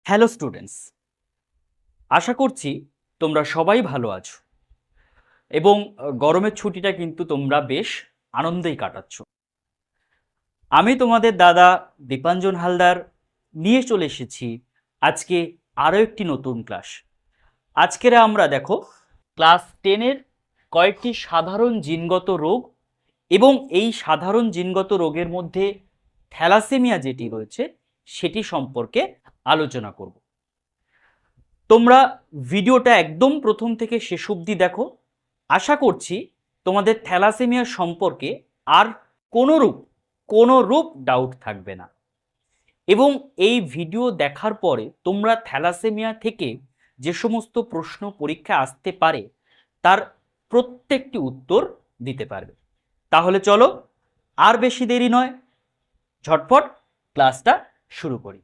Hello students, আশা করছি তোমরা সবাই ভালো আছো এবং গরমের ছুটিটা কিন্তু তোমরা বেশ আনন্দেই কাটাচ্ছ। আমি তোমাদের দাদা দীপাঞ্জন হালদার নিয়ে চলে এসেছি আজকে আরও একটি নতুন ক্লাস। আজকের আমরা দেখো ক্লাস 10-এর কয়েকটি সাধারণ জিনগত রোগ এবং এই সাধারণ জিনগত রোগের মধ্যে থ্যালাসেমিয়া যেটি রয়েছে সেটি সম্পর্কে আলোচনা করব। তোমরা ভিডিওটা একদম প্রথম থেকে শেষ অবধি দেখো। আশা করছি তোমাদের থ্যালাসেমিয়া সম্পর্কে আর কোনোরূপ ডাউট থাকবে না এবং এই ভিডিও দেখার পরে তোমরা থ্যালাসেমিয়া থেকে যে সমস্ত প্রশ্ন পরীক্ষা আসতে পারে তার প্রত্যেকটি উত্তর দিতে পারবে। তাহলে চলো আর বেশি দেরি নয়, ঝটপট ক্লাসটা শুরু করি।